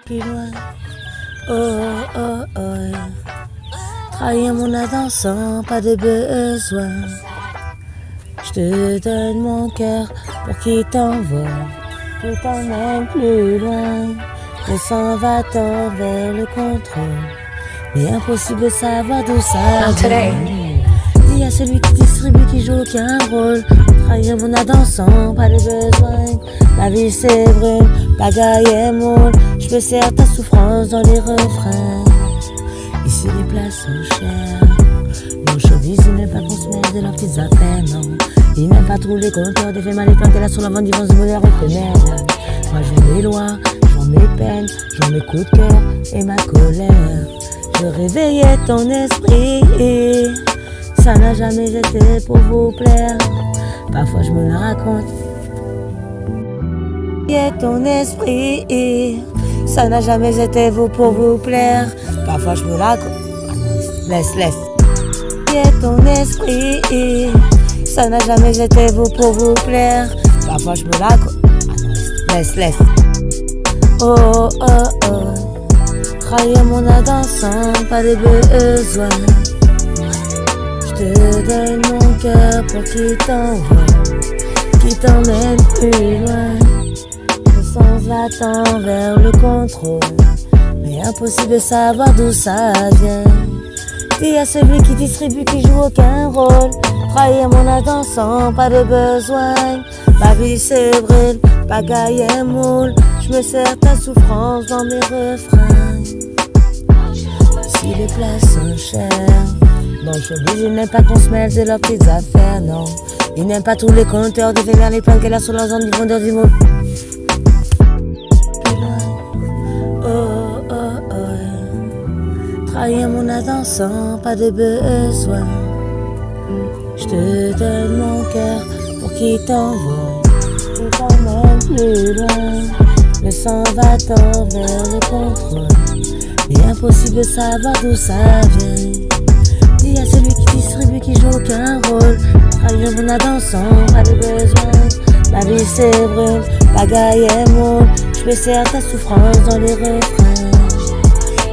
Plus loin, oh, oh, oh. Trahir mon âme sans pas de besoin. Je te donne mon cœur pour qu'il t'envole, qu'il t'emmène plus loin. Le sang va tend vers le contrôle, mais impossible de savoir d'où ça vient. Dis à celui qui distribue, qui joue aucun rôle. Trahir mon âme sans pas de besoin. La vie c'est brune, pagaille et moule. Je me sers ta souffrance dans les refrains. Ici les places sont chères. Nos showbiz, ils n'aiment pas qu'on se mêle de leurs petites affaires, non. Ils n'aiment pas trop les compteurs, des faits mal et plantés là sur la vente d'ivance de bonheur éphémère. Moi j'en mes lois, j'en mes peines, j'en mes coups de cœur et ma colère. Je réveillais ton esprit, ça n'a jamais été pour vous plaire. Parfois je me la raconte. Et ton esprit, ça n'a jamais été vous pour vous plaire. Parfois je me la raconte. Laisse. Et ton esprit, ça n'a jamais été vous pour vous plaire. Parfois je me la raconte. Laisse. Oh, oh, oh. Trahir mon âme sans pas de besoin. Je te donne mon cœur pour qu'il t'envole, qu'il t'emmène plus loin. Le sens va tend vers le contrôle, mais impossible de savoir d'où ça vient. Dis à celui qui distribue, qui joue aucun rôle. Trahir mon âme sans pas de besoin. Ma vie c'est brûle, pagaille et moule. Je me sers ta souffrance dans mes refrains. Si les places sont chères, dans le showbiz, ils n'aiment pas qu'on se mêle de leurs petites affaires, non. Ils n'aiment pas tous les compteurs de faire vers les plans qu'elle a sur leurs ondes, ils vendeurs du mot. Oh, oh, oh. Trahir mon âme sans pas de besoin. Je te donne mon cœur pour qu'il t'envole, qu'il t'emmène plus loin. Le sang va tend vers le contrôle, mais impossible de savoir d'où ça vient. Dis à celui qui distribue, qui joue aucun rôle. Trahir mon âme sans pas de besoin. Ma vie c'est brûle, pagaille et moule. Je me sers ta souffrance dans les refrains.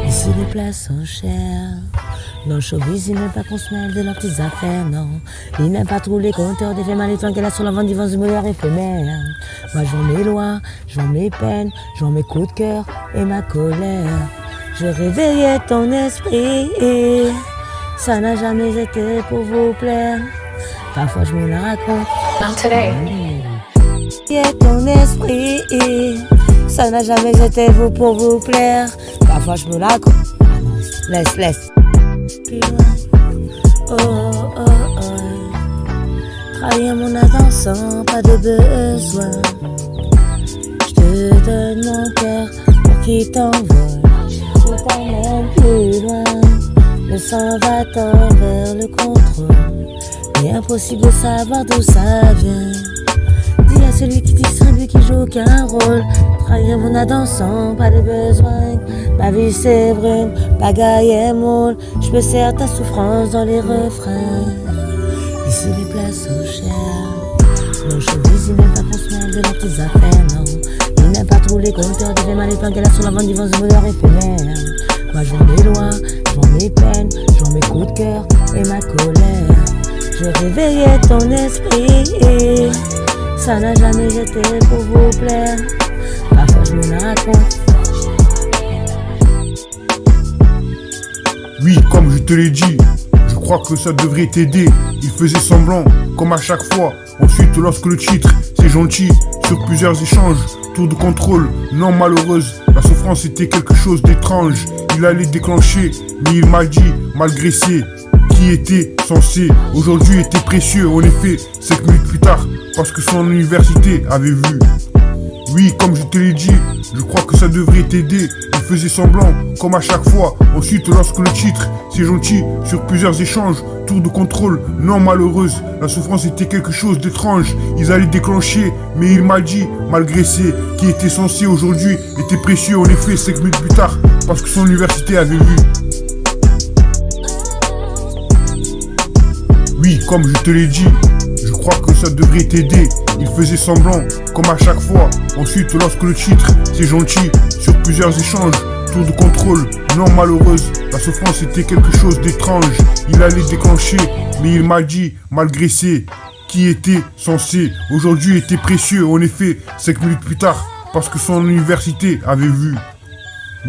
Ici les places sont chères. Dans le showbiz, ils n'aiment pas qu'on se mêle de leurs petites affaires, non. Ils n'aiment pas trop les compteurs des faits mal et plans qu'elle a sur la vente d'ivance de bonheur éphémère. Moi j'en mes lois, j'en mes peines, j'en mes coups de cœur et ma colère. Je réveillais ton esprit, ça n'a jamais été pour vous plaire. Parfois je me la raconte. Et ton esprit, ça n'a jamais été vous pour vous plaire. Parfois je me la raconte. Laisse. Plus loin, oh, oh, oh. Trahir mon âme sans pas de besoin. Je te donne mon cœur pour qu'il t'envole, qu'il t'emmène plus loin. Le sang va tend vers le contrôle, mais impossible de savoir d'où ça vient. Dis à celui qui distribue, qui joue aucun rôle. Trahir mon âme sans pas de besoin. Ma vie c'est brune, pagaille et moule. Je me sers ta souffrance dans les refrains. Ici les places sont chères. Nos showbiz, ils n'aiment pas qu'on se mêle de leurs petites affaires, non. Ils n'aiment pas trop les compteurs des faits mal et plans qu'elle a sur la vente d'ivance de bonheur éphémère. Moi j'en mes lois, j'en mes peines, j'en mes coups de cœur et ma colère. Je réveillais ton esprit, ça n'a jamais été pour vous plaire. Parfois je me la raconte. Oui, comme je te l'ai dit, je crois que ça devrait t'aider. Il faisait semblant, comme à chaque fois. Ensuite, lorsque le titre, c'est gentil, sur plusieurs échanges, tour de contrôle, non malheureuse. La souffrance était quelque chose d'étrange. Il allait déclencher, mais il m'a dit, malgré c'est qui était censé, aujourd'hui était précieux. En effet, 5 minutes plus tard, parce que son université avait vu. Oui, comme je te l'ai dit, je crois que ça devrait t'aider. Il faisait semblant, comme à chaque fois. Ensuite, lorsque le titre, c'est gentil, sur plusieurs échanges, tour de contrôle, non malheureuse. La souffrance était quelque chose d'étrange. Ils allaient déclencher, mais il m'a dit, malgré c'est qui était censé aujourd'hui, était précieux. En effet, 5 minutes plus tard, parce que son université avait vu. Oui, comme je te l'ai dit, je crois que ça devrait t'aider. Il faisait semblant, comme à chaque fois. Ensuite, lorsque le titre, c'est gentil, sur plusieurs échanges, tour de contrôle, non malheureuse, la souffrance était quelque chose d'étrange. Il allait déclencher, mais il m'a dit, malgré ses, qui était censé, aujourd'hui était précieux. En effet, 5 minutes plus tard, parce que son université avait vu.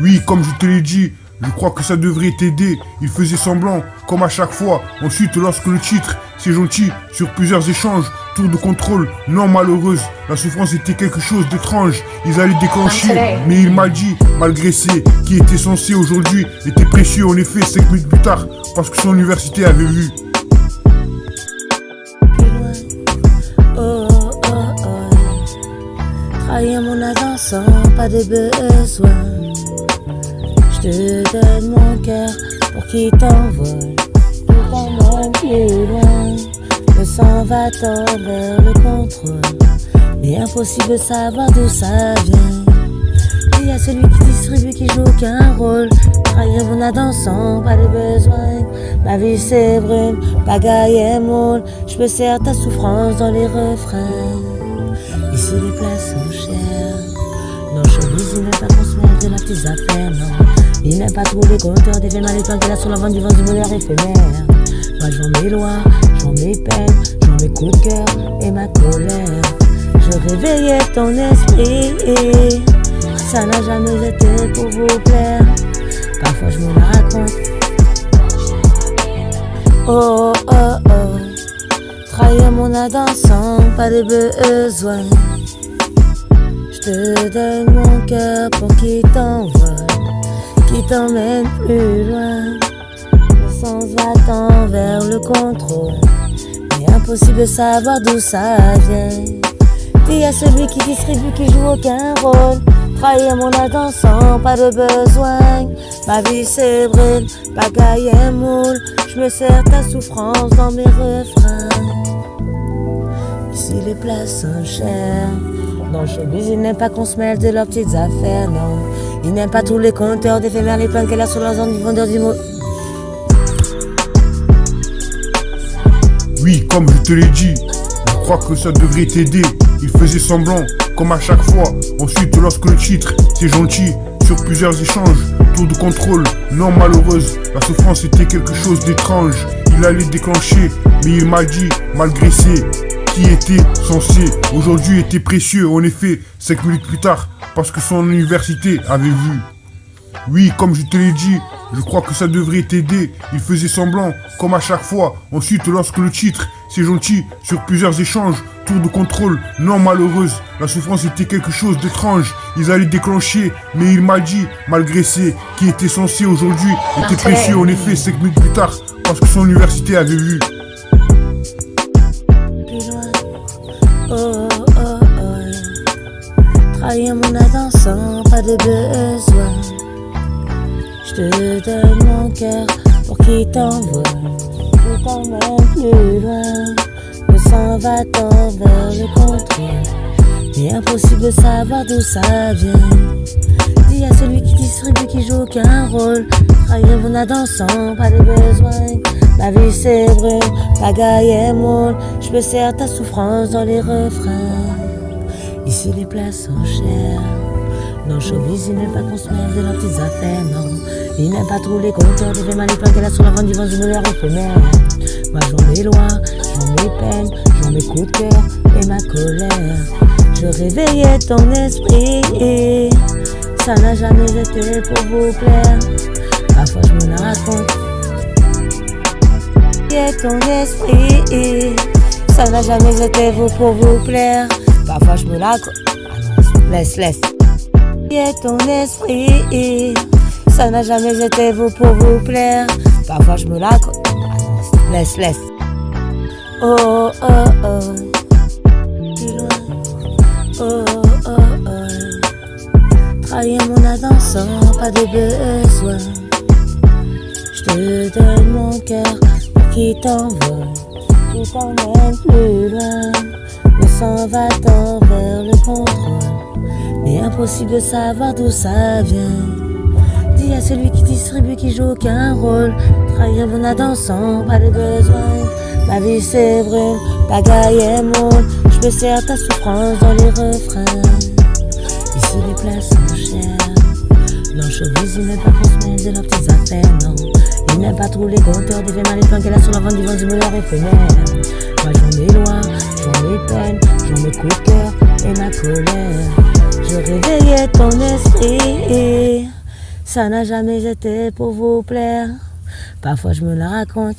Oui, comme je te l'ai dit, je crois que ça devrait t'aider. Il faisait semblant, comme à chaque fois. Ensuite, lorsque le titre, c'est gentil, sur plusieurs échanges, tour de contrôle, non malheureuse, la souffrance était quelque chose d'étrange. Ils allaient déclencher, mais il m'a dit, malgré ses, qui était censé aujourd'hui, était précieux. En effet, 5 minutes plus tard, parce que son université avait vu. Trahir mon âme sans pas de besoin. Je te donne mon cœur pour qu'il t'envole. Tout t'emmène plus loin. Le sang va tendre vers le contrôle. Mais impossible de savoir d'où ça vient. Il y a celui qui distribue, qui joue aucun rôle. Trahir mon âme sans pas de besoin. Ma vie c'est brume, pagaille et moule. Je me sers ta souffrance dans les refrains. Ici les places sont chères. Non, showbiz, il n'aime pas qu'on se mêle de la petite affaire, non. Il n'aime pas trop les compteurs d'événements, les plans qu'il a sur la vente du vent du bonheur éphémère. Moi je vends mes lois, je vends mes peines, je vends mes coups de cœur et ma colère. Je réveillais ton esprit, ça n'a jamais été pour vous plaire. Parfois je me la raconte. Oh oh oh, trahir mon âme sans pas de besoin. Je te donne mon cœur pour qu'il t'envole, qui t'emmène plus loin. Le sens va vers le contrôle, mais impossible de savoir d'où ça vient. Dis à celui qui distribue, qui joue aucun rôle. Trahir mon âme sans pas de besoin. Ma vie c'est brûle, pagaille et moule. Je me sers ta souffrance dans mes refrains. Ici les places sont chères. Dans le showbiz, il n'aime pas qu'on se mêle de leurs petites affaires, non. Il n'aime pas tous les compteurs d'éphémères, les plans qu'elle a sur la zone du vendeur du mot. Oui, comme je te l'ai dit, je crois que ça devrait t'aider. Il faisait semblant, comme à chaque fois. Ensuite, lorsque le titre, c'est gentil, sur plusieurs échanges, tour de contrôle, non malheureuse, la souffrance était quelque chose d'étrange. Il allait déclencher, mais il m'a dit, malgré ses, qui était censé, aujourd'hui était précieux. En effet, 5 minutes plus tard, parce que son université avait vu. Oui, comme je te l'ai dit, je crois que ça devrait t'aider. Il faisait semblant, comme à chaque fois. Ensuite, lorsque le titre, c'est gentil, sur plusieurs échanges, tour de contrôle, non malheureuse, la souffrance était quelque chose d'étrange. Ils allaient déclencher, mais il m'a dit, malgré ses, qui était censé aujourd'hui, était précieux. En effet, 5 minutes plus tard, parce que son université avait vu. Oh oh oh, trahir mon âme sans pas de besoin. Je te donne mon cœur pour qu'il t'envole, qu'il t'emmène plus loin. Le sang va tendre vers le contrôle, mais impossible de savoir d'où ça vient. Dis à celui qui distribue, qui joue aucun rôle. Trahir mon âme sans pas de besoin. Ma vie c'est brume, pagaille et moule. Je me sers ta souffrance dans les refrains. Ici les places sont chères. Non, showbiz, il n'aime pas qu'on se mêle de leurs petites affaires, non. Il n'aime pas trop les compteurs d'événements, les plans qu'elle a sur la vente du vent du bonheur éphémère. Moi je vends mes lois, je vends mes peines, je vends mes coups de cœur et ma colère. Je réveillais ton esprit, ça n'a jamais été pour vous plaire. Parfois je me la raconte. Et ton esprit, ça n'a jamais été vous pour vous plaire. Parfois je me la raconte. Ah non, laisse. Et ton esprit, ça n'a jamais été vous pour vous plaire. Parfois je me la raconte. Ah non, laisse. Oh oh oh, plus loin. Oh oh oh, trahir mon âme sans pas de besoin. Je te donne mon cœur pour qu'il t'envole, qu'il t'emmène plus loin. Le sang va tendre vers le contrôle, mais impossible de savoir d'où ça vient. y a celui qui distribue, qui joue aucun rôle. Trahir mon dansant, pas de besoin. Ma vie c'est brûle, pagaille et moule. Je me sers ta souffrance dans les refrains. Ici les places sont chères. Non, chauvis, il n'aime pas qu'on se mêle de leurs petites affaires, non. Il n'aime pas trop les compteurs, des faits mal et planqués là sur la vente du vent du meilleur éphémère. Moi j'en ai loin, j'en ai peine, j'en ai coup de cœur et ma colère. Je réveillais ton esprit, ça n'a jamais été pour vous plaire. Parfois je me la raconte.